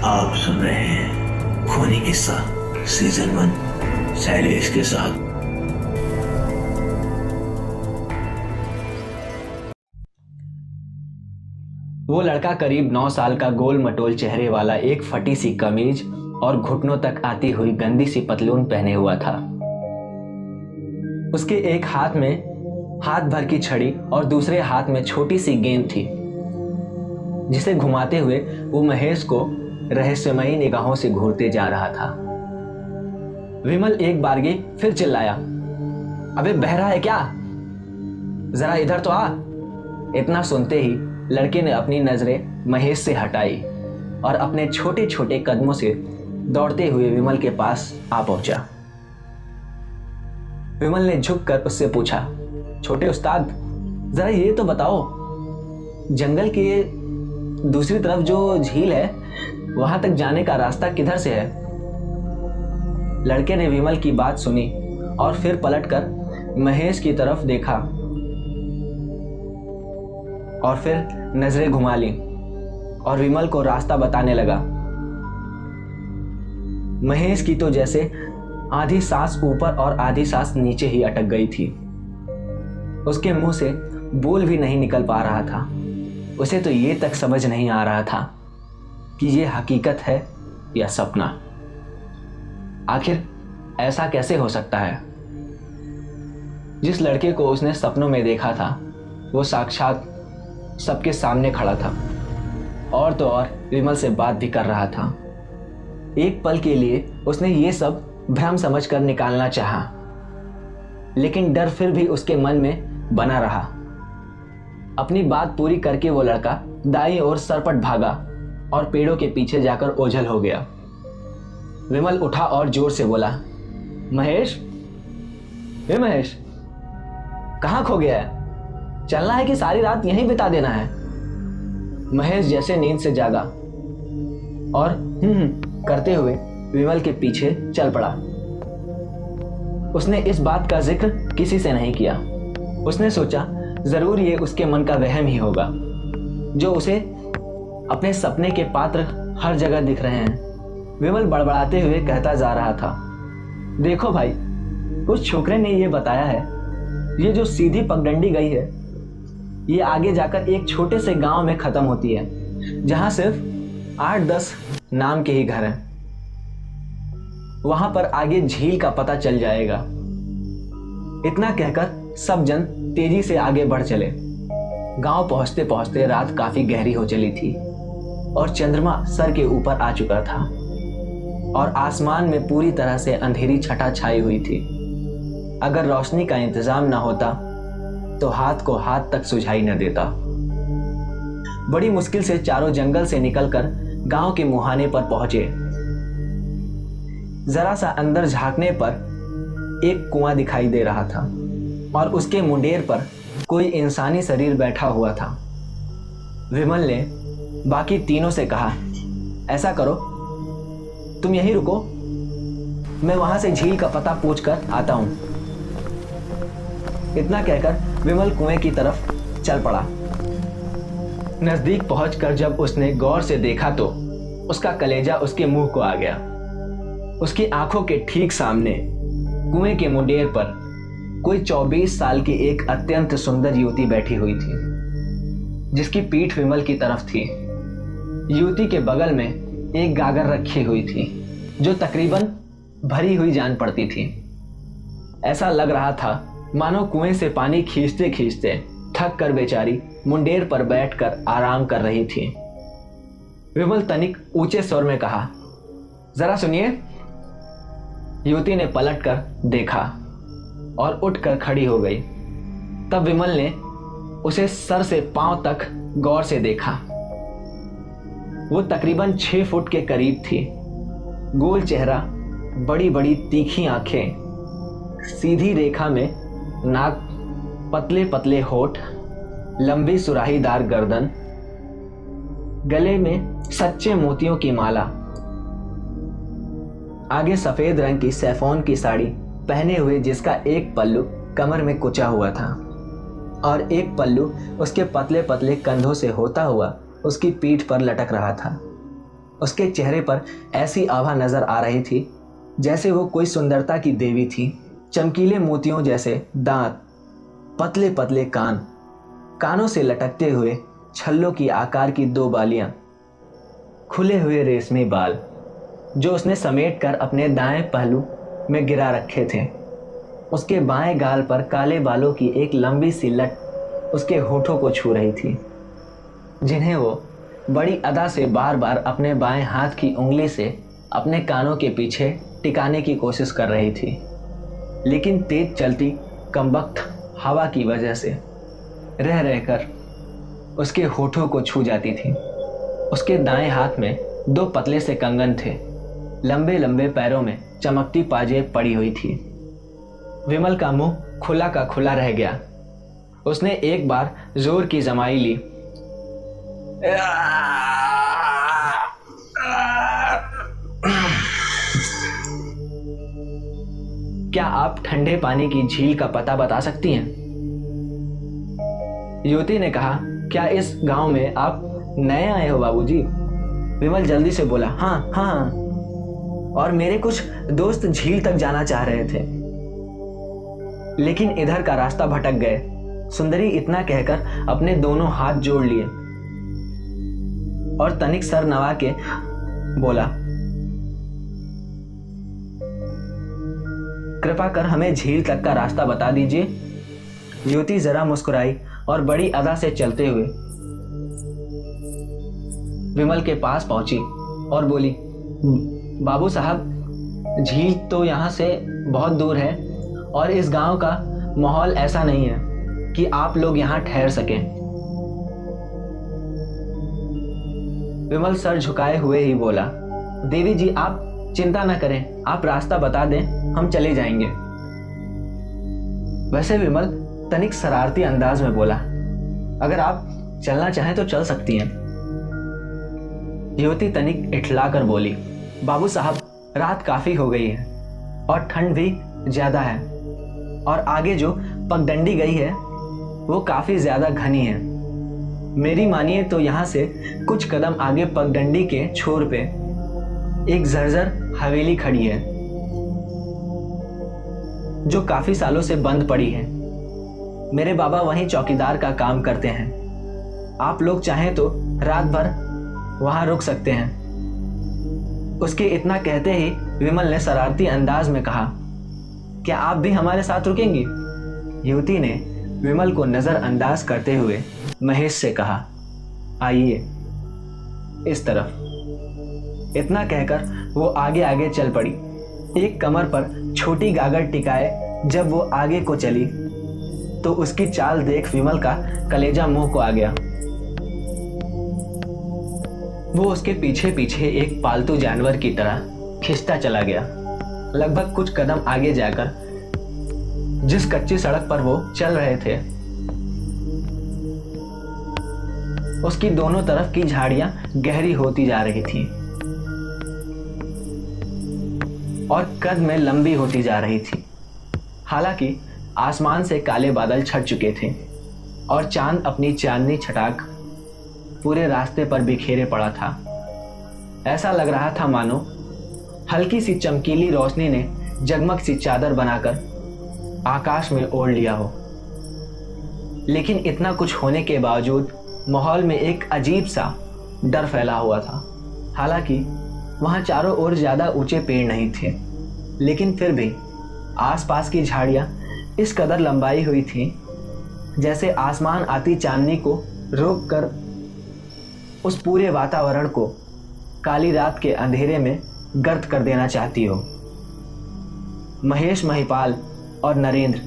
आप सुन रहे हैं खूनी किस्सा सीजन 1 शैलेश के साथ। वो लड़का करीब 9 साल का, गोल मटोल चेहरे वाला, एक फटी सी कमीज और घुटनों तक आती हुई गंदी सी पतलून पहने हुआ था। उसके एक हाथ में हाथ भर की छड़ी और दूसरे हाथ में छोटी सी गेंद थी, जिसे घुमाते हुए वो महेश को रहस्यमयी निगाहों से घूरते जा रहा था। विमल एक बारगी फिर चिल्लाया, अबे बहरा है क्या? जरा इधर तो आ। इतना सुनते ही लड़के ने अपनी नजरें महेश से हटाई और अपने छोटे छोटे कदमों से दौड़ते हुए विमल के पास आ पहुंचा। विमल ने झुककर उससे पूछा, छोटे उस्ताद, जरा ये तो बताओ, जंगल के दूसरी तरफ जो झील है, वहां तक जाने का रास्ता किधर से है? लड़के ने विमल की बात सुनी और फिर पलटकर महेश की तरफ देखा और फिर नजरें घुमा ली और विमल को रास्ता बताने लगा। महेश की तो जैसे आधी सांस ऊपर और आधी सांस नीचे ही अटक गई थी। उसके मुंह से बोल भी नहीं निकल पा रहा था। उसे तो ये तक समझ नहीं आ रहा था कि ये हकीकत है या सपना। आखिर ऐसा कैसे हो सकता है? जिस लड़के को उसने सपनों में देखा था, वो साक्षात सबके सामने खड़ा था और तो और विमल से बात भी कर रहा था। एक पल के लिए उसने ये सब भ्रम समझकर निकालना चाहा, लेकिन डर फिर भी उसके मन में बना रहा। अपनी बात पूरी करके वो लड़का दाईं ओर सरपट भागा और पेड़ों के पीछे जाकर ओझल हो गया। विमल उठा और जोर से बोला, महेश, हे महेश, कहाँ खो गया है? चलना है कि सारी रात यहीं बिता देना है? महेश जैसे नींद से जागा और करते हुए विमल के पीछे चल पड़ा। उसने इस बात का जिक्र किसी से नहीं किया। उसने सोचा जरूर ये उसके मन का वहम ही होगा, जो उसे अपने सपने के पात्र हर जगह दिख रहे हैं। विमल बड़बड़ाते हुए कहता जा रहा था, देखो भाई, उस छोकरे ने ये बताया है, ये जो सीधी पगडंडी गई है, ये आगे जाकर एक छोटे से गांव में खत्म होती है, जहां सिर्फ 8-10 नाम के ही घर हैं। वहां पर आगे झील का पता चल जाएगा। इतना कहकर सब जन तेजी से आगे बढ़ चले। गांव पहुंचते पहुंचते रात काफी गहरी हो चली थी और चंद्रमा सर के ऊपर आ चुका था और आसमान में पूरी तरह से अंधेरी छटा छाई हुई थी। अगर रोशनी का इंतजाम ना होता तो हाथ को हाथ तक सुझाई न देता। बड़ी मुश्किल से चारों जंगल से निकलकर गांव के मुहाने पर पहुंचे। जरा सा अंदर झांकने पर एक कुआं दिखाई दे रहा था और उसके मुंडेर पर कोई इंसानी शरीर बैठा हुआ था। विमल ने बाकी तीनों से कहा, ऐसा करो, तुम यहीं रुको, मैं वहां से झील का पता पूछकर आता हूं। इतना कहकर विमल कुएं की तरफ चल पड़ा। नजदीक पहुंचकर जब उसने गौर से देखा तो उसका कलेजा उसके मुंह को आ गया। उसकी आंखों के ठीक सामने कुएं के मुंडेर पर कोई 24 साल की एक अत्यंत सुंदर युवती बैठी हुई थी, जिसकी पीठ विमल की तरफ थी। युवती के बगल में एक गागर रखी हुई थी, जो तकरीबन भरी हुई जान पड़ती थी। ऐसा लग रहा था मानो कुएं से पानी खींचते खींचते थक कर बेचारी मुंडेर पर बैठकर आराम कर रही थी। विमल तनिक ऊंचे स्वर में कहा, जरा सुनिए। युवती ने पलटकर देखा और उठकर खड़ी हो गई। तब विमल ने उसे सर से पांव तक गौर से देखा। वो तकरीबन 6 फुट के करीब थी। गोल चेहरा, बड़ी बड़ी तीखी आंखें, सीधी रेखा में नाक, पतले पतले होठ, लंबी सुराहीदार गर्दन, गले में सच्चे मोतियों की माला, आगे सफेद रंग की सैफोन की साड़ी पहने हुए, जिसका एक पल्लू कमर में कुचा हुआ था और एक पल्लू उसके पतले पतले कंधों से होता हुआ उसकी पीठ पर लटक रहा था। उसके चेहरे पर ऐसी आभा नजर आ रही थी जैसे वो कोई सुंदरता की देवी थी। चमकीले मोतियों जैसे दांत, पतले पतले कान, कानों से लटकते हुए छल्लों की आकार की 2 बालियां, खुले हुए रेशमी बाल जो उसने समेट कर अपने दाएं पहलू में गिरा रखे थे। उसके बाएं गाल पर काले बालों की एक लंबी सी लट उसके होठों को छू रही थी, जिन्हें वो बड़ी अदा से बार बार अपने बाएं हाथ की उंगली से अपने कानों के पीछे टिकाने की कोशिश कर रही थी, लेकिन तेज चलती कमबख्त हवा की वजह से रह रहकर उसके होठों को छू जाती थी। उसके दाएं हाथ में 2 पतले से कंगन थे। लंबे लंबे पैरों में चमकती पाजेब पड़ी हुई थी। विमल का मुंह खुला का खुला रह गया। उसने एक बार जोर की जमाई ली। क्या आप ठंडे पानी की झील का पता बता सकती हैं? युवती ने कहा, क्या इस गांव में आप नए आए हो बाबूजी? विमल जल्दी से बोला, हाँ हाँ, और मेरे कुछ दोस्त झील तक जाना चाह रहे थे, लेकिन इधर का रास्ता भटक गए। सुंदरी इतना कहकर अपने दोनों हाथ जोड़ लिए और तनिक सर नवा के बोला, कृपा कर हमें झील तक का रास्ता बता दीजिए। युवती जरा मुस्कुराई और बड़ी अदा से चलते हुए विमल के पास पहुंची और बोली, बाबू साहब, झील तो यहाँ से बहुत दूर है और इस गांव का माहौल ऐसा नहीं है कि आप लोग यहाँ ठहर सकें। विमल सर झुकाए हुए ही बोला, देवी जी आप चिंता न करें, आप रास्ता बता दें, हम चले जाएंगे। वैसे विमल तनिक शरारती अंदाज में बोला, अगर आप चलना चाहें तो चल सकती हैं। युवती तनिक इठलाकर बोली, बाबू साहब, रात काफी हो गई है और ठंड भी ज्यादा है, और आगे जो पगडंडी गई है वो काफी ज्यादा घनी है। मेरी मानिए तो यहाँ से कुछ कदम आगे पगडंडी के छोर पे एक जर्जर हवेली खड़ी है जो काफी सालों से बंद पड़ी है। मेरे बाबा वहीं चौकीदार का काम करते हैं। आप लोग चाहें तो रात भर वहां रुक सकते हैं। उसके इतना कहते ही विमल ने शरारती अंदाज में कहा, क्या आप भी हमारे साथ रुकेंगी? युवती ने विमल को नजरअंदाज करते हुए महेश से कहा, आइए इस तरफ। इतना कहकर वो आगे आगे चल पड़ी। एक कमर पर छोटी गागर टिकाए जब वो आगे को चली तो उसकी चाल देख विमल का कलेजा मुंह को आ गया। वो उसके पीछे पीछे एक पालतू जानवर की तरह खिंचता चला गया। लगभग कुछ कदम आगे जाकर जिस कच्ची सड़क पर वो चल रहे थे उसकी दोनों तरफ की झाड़ियां गहरी होती जा रही थीं और कद में लंबी होती जा रही थी। हालांकि आसमान से काले बादल छट चुके थे और चांद अपनी चांदनी छटाक पूरे रास्ते पर बिखेरे पड़ा था। ऐसा लग रहा था मानो हल्की सी चमकीली रोशनी ने जगमग सी चादर बनाकर आकाश में ओढ़ लिया हो। लेकिन इतना कुछ होने के बावजूद माहौल में एक अजीब सा डर फैला हुआ था। हालांकि वहां चारों ओर ज्यादा ऊंचे पेड़ नहीं थे, लेकिन फिर भी आसपास की झाड़ियां इस कदर लंबाई हुई थी जैसे आसमान आती चांदनी को रोक कर उस पूरे वातावरण को काली रात के अंधेरे में गर्त कर देना चाहती हो। महेश, महिपाल और नरेंद्र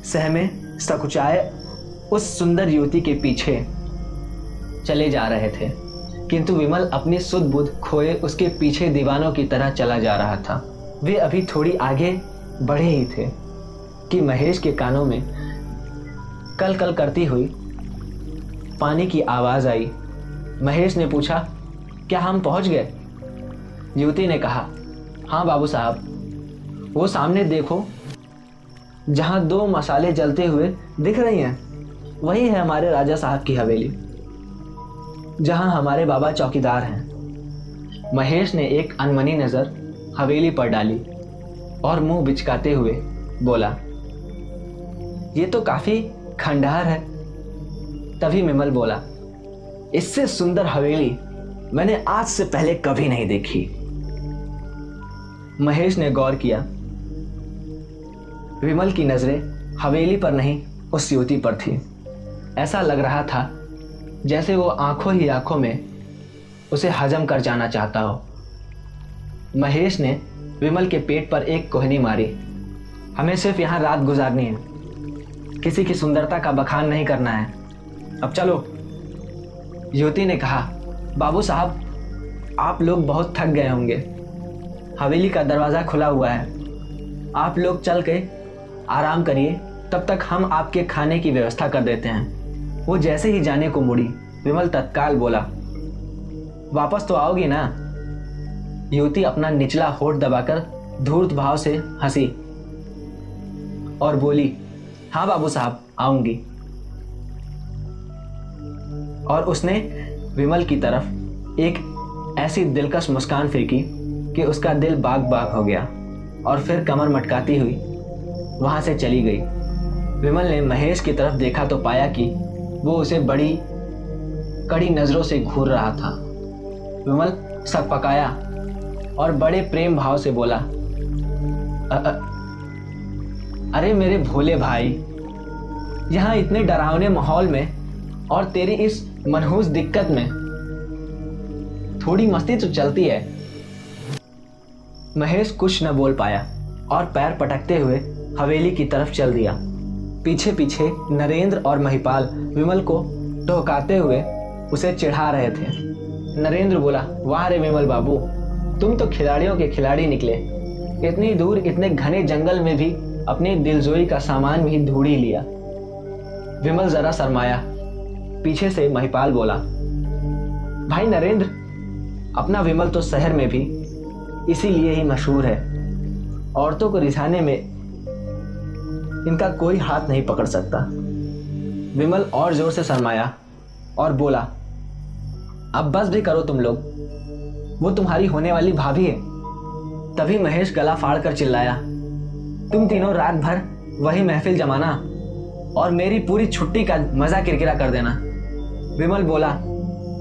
सहमे सकुचाए उस सुंदर युवती के पीछे चले जा रहे थे, किंतु विमल अपनी सुध बुध खोए उसके पीछे दीवानों की तरह चला जा रहा था। वे अभी थोड़ी आगे बढ़े ही थे कि महेश के कानों में कल कल करती हुई पानी की आवाज आई। महेश ने पूछा, क्या हम पहुंच गए? युवती ने कहा, हाँ बाबू साहब, वो सामने देखो जहां 2 मसाले जलते हुए दिख रही हैं, वही है हमारे राजा साहब की हवेली। जहां हमारे बाबा चौकीदार हैं। महेश ने एक अनमनी नजर हवेली पर डाली और मुंह बिचकाते हुए बोला, ये तो काफी खंडहर है। तभी विमल बोला, इससे सुंदर हवेली मैंने आज से पहले कभी नहीं देखी। महेश ने गौर किया। विमल की नजरें हवेली पर नहीं, उस युवती पर थी। ऐसा लग रहा था जैसे वो आंखों ही आंखों में उसे हजम कर जाना चाहता हो। महेश ने विमल के पेट पर एक कोहनी मारी। हमें सिर्फ यहाँ रात गुजारनी है, किसी की सुंदरता का बखान नहीं करना है। अब चलो। युवती ने कहा, बाबू साहब, आप लोग बहुत थक गए होंगे। हवेली का दरवाज़ा खुला हुआ है, आप लोग चल के आराम करिए, तब तक हम आपके खाने की व्यवस्था कर देते हैं। वो जैसे ही जाने को मुड़ी, विमल तत्काल बोला, वापस तो आओगी ना? युवती अपना निचला होठ दबाकर धूर्त भाव से हंसी और बोली, हाँ बाबू साहब, आऊंगी। और उसने विमल की तरफ एक ऐसी दिलकश मुस्कान फेंकी कि उसका दिल बाग बाग हो गया और फिर कमर मटकाती हुई वहां से चली गई। विमल ने महेश की तरफ देखा तो पाया कि वो उसे बड़ी कड़ी नजरों से घूर रहा था। विमल सकपकाया और बड़े प्रेम भाव से बोला, अरे मेरे भोले भाई, यहाँ इतने डरावने माहौल में और तेरी इस मनहूस दिक्कत में थोड़ी मस्ती तो चलती है। महेश कुछ न बोल पाया और पैर पटकते हुए हवेली की तरफ चल दिया। पीछे पीछे नरेंद्र और महिपाल विमल को टोकाते हुए उसे चिढ़ा रहे थे। नरेंद्र बोला, वाह रे विमल बाबू, तुम तो खिलाड़ियों के खिलाड़ी निकले। इतनी दूर इतने घने जंगल में भी अपनी दिलजोई का सामान भी ढूंढ ही लिया। विमल जरा शर्माया। पीछे से महिपाल बोला, भाई नरेंद्र, अपना विमल तो शहर में भी इसीलिए ही मशहूर है। औरतों को रिझाने में इनका कोई हाथ नहीं पकड़ सकता। विमल और जोर से शर्माया और बोला, अब बस भी करो तुम लोग, वो तुम्हारी होने वाली भाभी है। तभी महेश गला फाड़ कर चिल्लाया, तुम तीनों रात भर वही महफिल जमाना और मेरी पूरी छुट्टी का मजा किरकिरा कर देना। विमल बोला,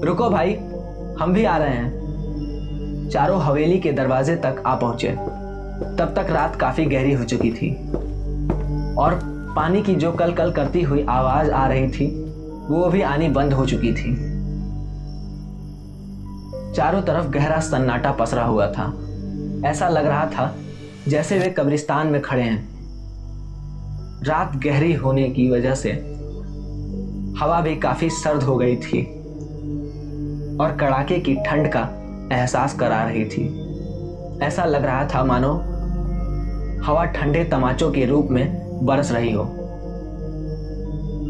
रुको भाई, हम भी आ रहे हैं। चारों हवेली के दरवाजे तक आ पहुंचे। तब तक रात काफी गहरी हो चुकी थी और पानी की जो कल कल करती हुई आवाज आ रही थी वो भी आनी बंद हो चुकी थी। चारों तरफ गहरा सन्नाटा पसरा हुआ था। ऐसा लग रहा था जैसे वे कब्रिस्तान में खड़े हैं। रात गहरी होने की वजह से हवा भी काफी सर्द हो गई थी और कड़ाके की ठंड का एहसास करा रही थी। ऐसा लग रहा था मानो हवा ठंडे तमाचों के रूप में बरस रही हो।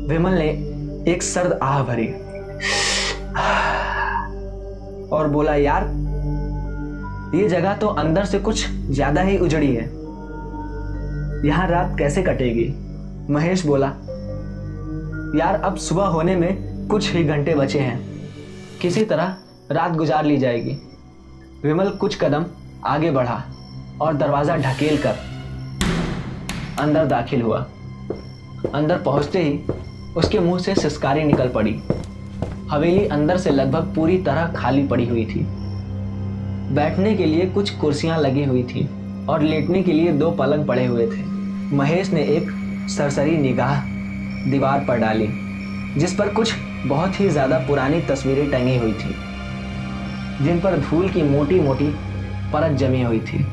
विमल ने एक सर्द आह भरी और बोला, यार ये जगह तो अंदर से कुछ ज्यादा ही उजड़ी है, यहां रात कैसे कटेगी? महेश बोला, यार अब सुबह होने में कुछ ही घंटे बचे हैं, किसी तरह रात गुजार ली जाएगी। विमल कुछ कदम आगे बढ़ा और दरवाजा ढकेल कर अंदर दाखिल हुआ। अंदर पहुंचते ही उसके मुंह से सिसकारी निकल पड़ी। हवेली अंदर से लगभग पूरी तरह खाली पड़ी हुई थी। बैठने के लिए कुछ कुर्सियां लगी हुई थी और लेटने के लिए 2 पलंग पड़े हुए थे। महेश ने एक सरसरी निगाह दीवार पर डाली जिस पर कुछ बहुत ही ज्यादा पुरानी तस्वीरें टंगी हुई थी, जिन पर धूल की मोटी मोटी परत जमी हुई थी।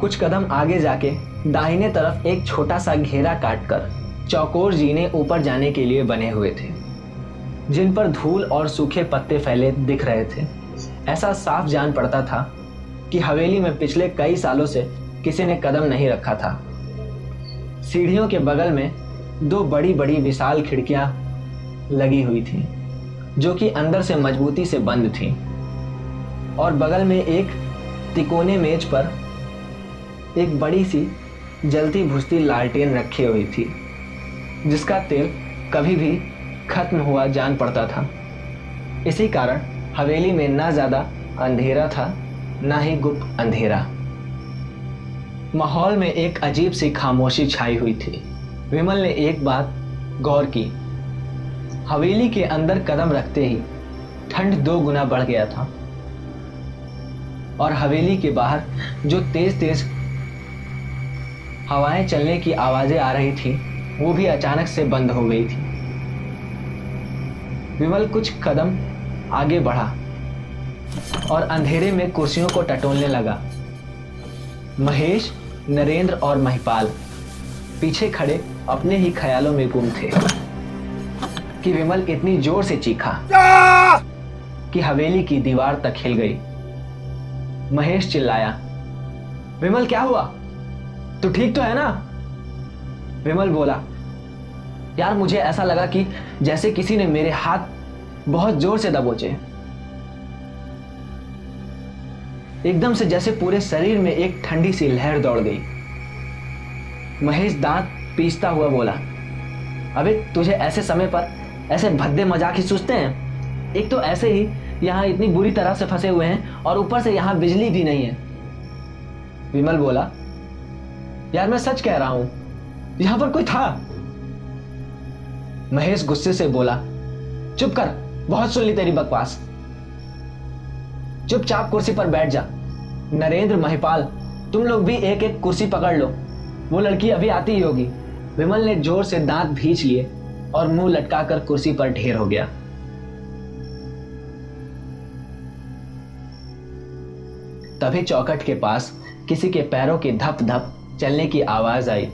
कुछ कदम आगे जाके दाहिने तरफ एक छोटा सा घेरा काटकर चौकोर जीने ऊपर जाने के लिए बने हुए थे, जिन पर धूल और सूखे पत्ते फैले दिख रहे थे। ऐसा साफ जान पड़ता था कि हवेली में पिछले कई सालों से किसी ने कदम नहीं रखा था। सीढ़ियों के बगल में 2 बड़ी बड़ी विशाल खिड़कियां लगी हुई थी जो कि अंदर से मजबूती से बंद थी और बगल में एक तिकोने मेज पर एक बड़ी सी जलती भुजती लालटेन रखी हुई थी जिसका तेल कभी भी खत्म हुआ जान पड़ता था। इसी कारण हवेली में ना ज्यादा अंधेरा था ना ही गुप्त अंधेरा। माहौल में एक अजीब सी खामोशी छाई हुई थी। विमल ने एक बात गौर की। हवेली के अंदर कदम रखते ही ठंड 2 गुना बढ़ गया था और हवेली के बाहर जो तेज तेज हवाएं चलने की आवाजें आ रही थी वो भी अचानक से बंद हो गई थी। विमल कुछ कदम आगे बढ़ा और अंधेरे में कुर्सियों को टटोलने लगा। महेश, नरेंद्र और महिपाल पीछे खड़े अपने ही ख्यालों में गुम थे कि विमल इतनी जोर से चीखा कि हवेली की दीवार तक हिल गई। महेश चिल्लाया, विमल क्या हुआ? तू ठीक तो है ना? विमल बोला, यार मुझे ऐसा लगा कि जैसे किसी ने मेरे हाथ बहुत जोर से दबोचे। एकदम से जैसे पूरे शरीर में एक ठंडी सी लहर दौड़ गई। महेश दांत पीसता हुआ बोला, अबे तुझे ऐसे समय पर ऐसे भद्दे मजाक ही सूझते हैं? एक तो ऐसे ही यहाँ इतनी बुरी तरह से फंसे हुए हैं और ऊपर से यहाँ बिजली भी नहीं है। विमल बोला, यार मैं सच कह रहा हूं, यहां पर कोई था। महेश गुस्से से बोला, चुप कर, बहुत सुन ली तेरी बकवास। चुपचाप कुर्सी पर बैठ जा। नरेंद्र, महिपाल, तुम लोग भी एक एक कुर्सी पकड़ लो, वो लड़की अभी आती ही होगी। विमल ने जोर से दांत भींच लिए और मुंह लटकाकर कुर्सी पर ढेर हो गया। तभी चौखट के पास किसी के पैरों की धप धप चलने की आवाज आई।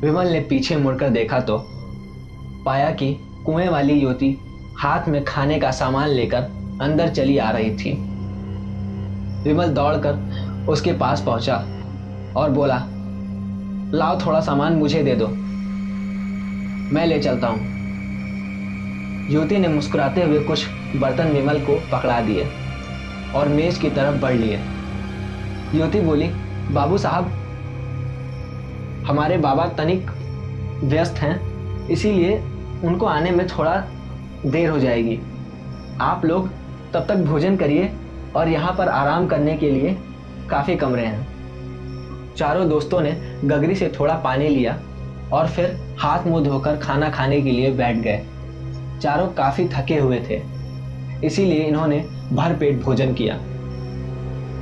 विमल ने पीछे मुड़कर देखा तो पाया कि कुएं वाली युवती हाथ में खाने का सामान लेकर अंदर चली आ रही थी। विमल दौड़कर उसके पास पहुंचा और बोला, लाओ थोड़ा सामान मुझे दे दो, मैं ले चलता हूं। युवती ने मुस्कुराते हुए कुछ बर्तन विमल को पकड़ा दिए और मेज की तरफ बढ़ लिए। युवती बोली, बाबू साहब, हमारे बाबा तनिक व्यस्त हैं, इसीलिए उनको आने में थोड़ा देर हो जाएगी। आप लोग तब तक भोजन करिए और यहाँ पर आराम करने के लिए काफ़ी कमरे हैं। चारों दोस्तों ने गगरी से थोड़ा पानी लिया और फिर हाथ मुंह धोकर खाना खाने के लिए बैठ गए। चारों काफ़ी थके हुए थे, इसीलिए इन्होंने भरपेट भोजन किया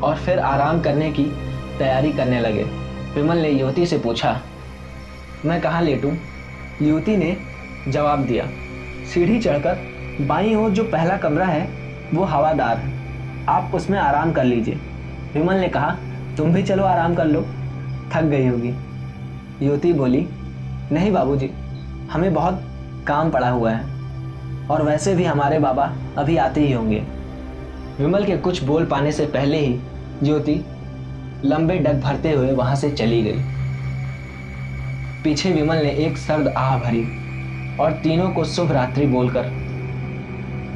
और फिर आराम करने की तैयारी करने लगे। विमल ने युवती से पूछा, मैं कहाँ लेटूं? युवती ने जवाब दिया, सीढ़ी चढ़कर बाईं ओर जो पहला कमरा है वो हवादार है, आप उसमें आराम कर लीजिए। विमल ने कहा, तुम भी चलो आराम कर लो, थक गई होगी। युवती बोली, नहीं बाबूजी, हमें बहुत काम पड़ा हुआ है और वैसे भी हमारे बाबा अभी आते ही होंगे। विमल के कुछ बोल पाने से पहले ही ज्योति लंबे डग भरते हुए वहां से चली गई। पीछे विमल ने एक सर्द आह भरी और तीनों को शुभ रात्रि बोलकर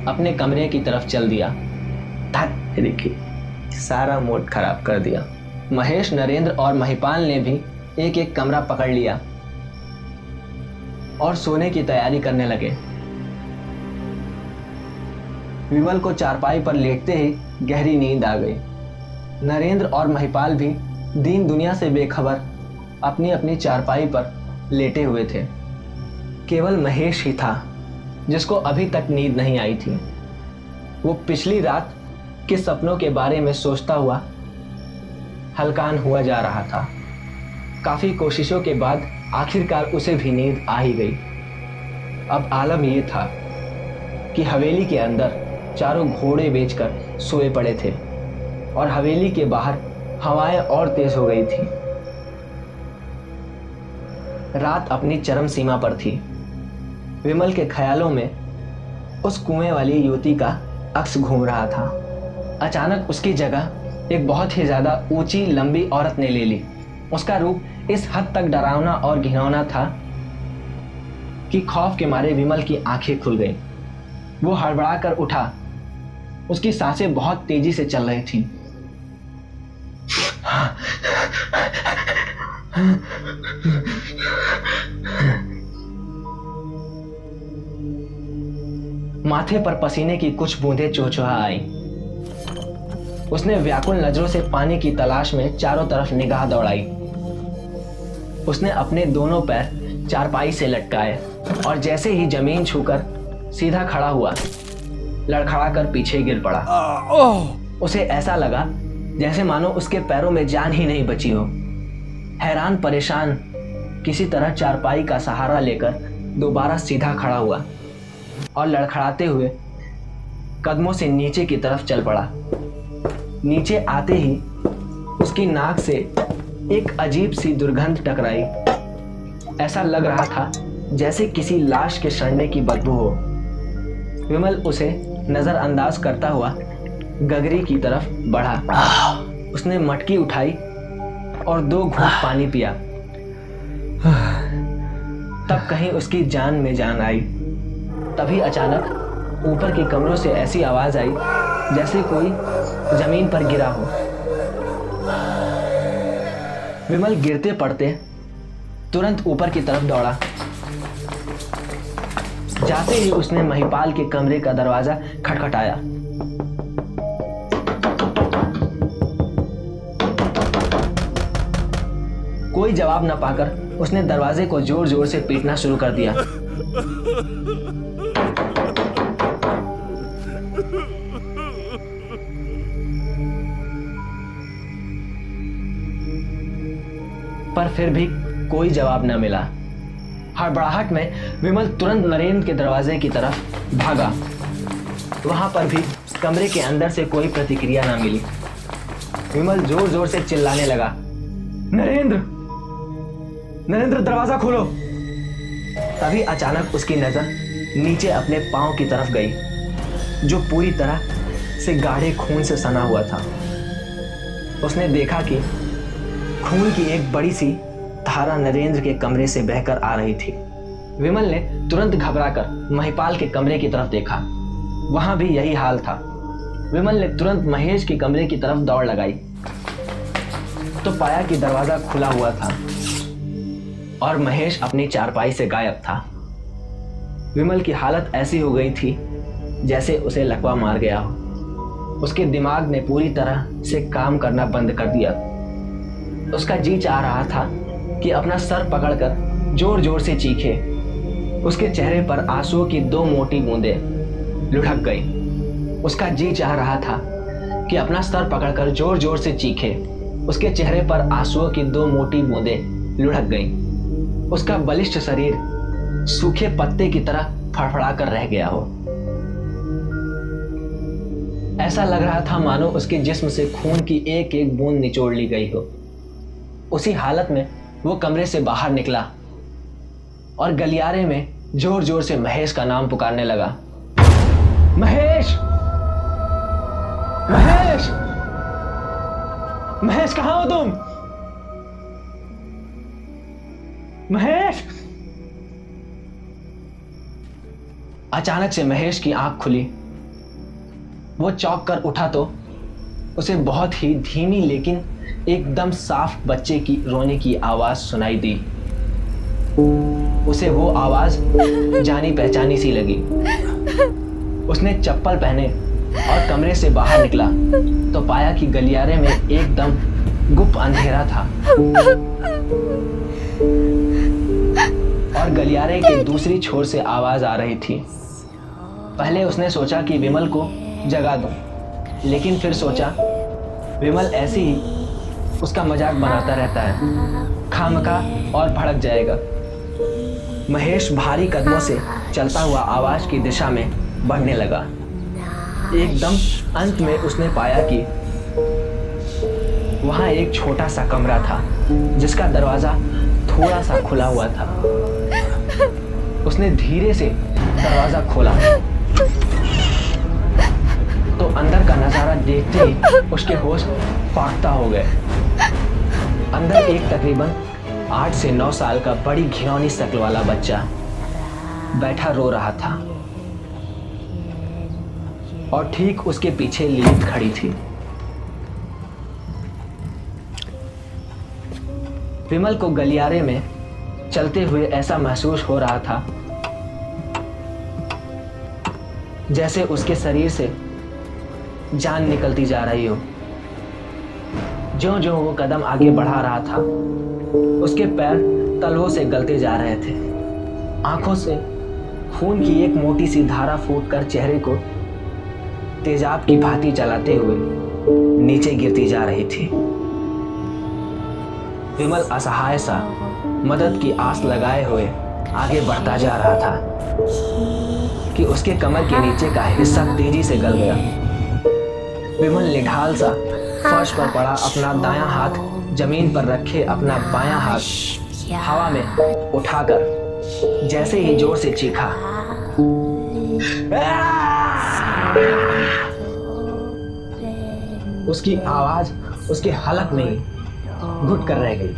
अपने कमरे की तरफ चल दिया। देखिए, सारा मूड खराब कर दिया। महेश, नरेंद्र और महिपाल ने भी एक एक कमरा पकड़ लिया और सोने की तैयारी करने लगे। विमल को चारपाई पर लेटते ही गहरी नींद आ गई। नरेंद्र और महिपाल भी दीन दुनिया से बेखबर अपनी अपनी चारपाई पर लेटे हुए थे। केवल महेश ही था जिसको अभी तक नींद नहीं आई थी। वो पिछली रात के सपनों के बारे में सोचता हुआ हलकान हुआ जा रहा था। काफी कोशिशों के बाद आखिरकार उसे भी नींद आ ही गई। अब आलम यह था कि हवेली के अंदर चारों घोड़े बेचकर सोए पड़े थे और हवेली के बाहर हवाएं और तेज हो गई थी। रात अपनी चरम सीमा पर थी। विमल के ख्यालों में उस कुएं वाली युवती का अक्स घूम रहा था। अचानक उसकी जगह एक बहुत ही ज्यादा ऊंची लंबी औरत ने ले ली। उसका रूप इस हद तक डरावना और घिनौना था कि खौफ के मारे विमल की आंखें खुल गईं। वो हड़बड़ा कर उठा। उसकी सांसें बहुत तेजी से चल रही थीं। माथे पर पसीने की कुछ बूंदें चुहचुहा आई। उसने व्याकुल नजरों से पानी की तलाश में चारों तरफ निगाह दौड़ाई। उसने अपने दोनों पैर चारपाई से लटकाए और जैसे ही जमीन छूकर सीधा खड़ा हुआ, लड़खड़ाकर पीछे गिर पड़ा। उसे ऐसा लगा जैसे मानो उसके पैरों में जान ही नहीं बची हो। हैरान परेशान किसी तरह चारपाई का सहारा लेकर दोबारा सीधा खड़ा हुआ और लड़खड़ाते हुए कदमों से नीचे की तरफ चल पड़ा। नीचे आते ही उसकी नाक से एक अजीब सी दुर्गंध टकराई। ऐसा लग रहा था जैसे किसी लाश के सड़ने की बदबू हो। विमल उसे नजरअंदाज करता हुआ गगरी की तरफ बढ़ा। उसने मटकी उठाई और 2 घूंट पानी पिया। तब कहीं उसकी जान में जान आई। तभी अचानक ऊपर के कमरों से ऐसी आवाज आई जैसे कोई जमीन पर गिरा हो। विमल गिरते पड़ते तुरंत ऊपर की तरफ दौड़ा। जाते ही उसने महिपाल के कमरे का दरवाजा खटखटाया। कोई जवाब न पाकर उसने दरवाजे को जोर जोर से पीटना शुरू कर दिया। पर फिर भी कोई जवाब न मिला। हड़बड़ाहट में विमल तुरंत नरेंद्र के दरवाजे की तरफ भागा। वहां पर भी कमरे के अंदर से कोई प्रतिक्रिया न मिली। विमल जोर जोर से चिल्लाने लगा, नरेंद्र, नरेंद्र, दरवाजा खोलो। तभी अचानक उसकी नजर नीचे अपने पांव की तरफ गई, जो पूरी तरह से गाढ़े खून से सना हुआ था। उसने देखा कि खून की एक बड़ी सी धारा नरेंद्र के कमरे से बहकर आ रही थी। विमल ने तुरंत घबराकर महिपाल के कमरे की तरफ देखा। वहां भी यही हाल था। विमल ने तुरंत महेश के कमरे की तरफ दौड़ लगाई तो पाया कि दरवाजा खुला हुआ था और महेश अपनी चारपाई से गायब था। विमल की हालत ऐसी हो गई थी जैसे उसे लकवा मार गया हो। उसके दिमाग ने पूरी तरह से काम करना बंद कर दिया। उसका जी चाह रहा था कि अपना सर पकड़कर जोर जोर से चीखे। उसके चेहरे पर आंसुओं की 2 मोटी बूंदें लुढ़क गई। उसका जी चाह रहा था कि अपना सर पकड़कर जोर जोर से चीखे। उसके चेहरे पर आंसुओं की 2 मोटी बूंदें लुढ़क गईं। उसका बलिष्ठ शरीर सूखे पत्ते की तरह फड़फड़ा कर रह गया हो। ऐसा लग रहा था मानो उसके जिस्म से खून की एक एक बूंद निचोड़ ली गई हो। उसी हालत में वो कमरे से बाहर निकला और गलियारे में जोर जोर से महेश का नाम पुकारने लगा। महेश, महेश, महेश, कहां हो तुम? महेश! अचानक से महेश की आंख खुली। वो चौंक कर उठा तो उसे बहुत ही धीमी लेकिन एकदम साफ बच्चे की रोने की आवाज सुनाई दी। उसे वो आवाज जानी पहचानी सी लगी। उसने चप्पल पहने और कमरे से बाहर निकला तो पाया कि गलियारे में एकदम गुप्त अंधेरा था और गलियारे के दूसरी छोर से आवाज आ रही थी। पहले उसने सोचा कि विमल को जगा दूं, लेकिन फिर सोचा विमल ऐसे ही उसका मजाक बनाता रहता है, खामखा और भड़क जाएगा। महेश भारी कदमों से चलता हुआ आवाज की दिशा में बढ़ने लगा। एकदम अंत में उसने पाया कि वहां एक छोटा सा कमरा था जिसका दरवाजा थोड़ा सा खुला हुआ था। उसने धीरे से दरवाजा खोला तो अंदर का नजारा देखते ही उसके होश फाख्ता हो गए। अंदर एक तकरीबन 8 से 9 साल का बड़ी घिनौनी शक्ल वाला बच्चा बैठा रो रहा था और ठीक उसके पीछे लिलित खड़ी थी। विमल को गलियारे में चलते हुए ऐसा महसूस हो रहा था जैसे उसके शरीर से जान निकलती जा रही हो। ज्यों-ज्यों वो कदम आगे बढ़ा रहा था, उसके पैर तलवों से गलते जा रहे थे। आंखों से खून की एक मोटी सी धारा फूटकर चेहरे को तेजाब की भांति जलाते हुए नीचे गिरती जा रही थी। विमल असहाय सा मदद की आस लगाए हुए आगे बढ़ता जा रहा था कि उसके कमर के नीचे का हिस्सा तेजी से गल गया। विमल निढाल सा फर्श पर पड़ा अपना दायां हाथ जमीन पर रखे अपना बायां हाथ हवा में उठाकर जैसे ही जोर से चीखा, उसकी आवाज उसके हलक में ही घुट कर रह गई।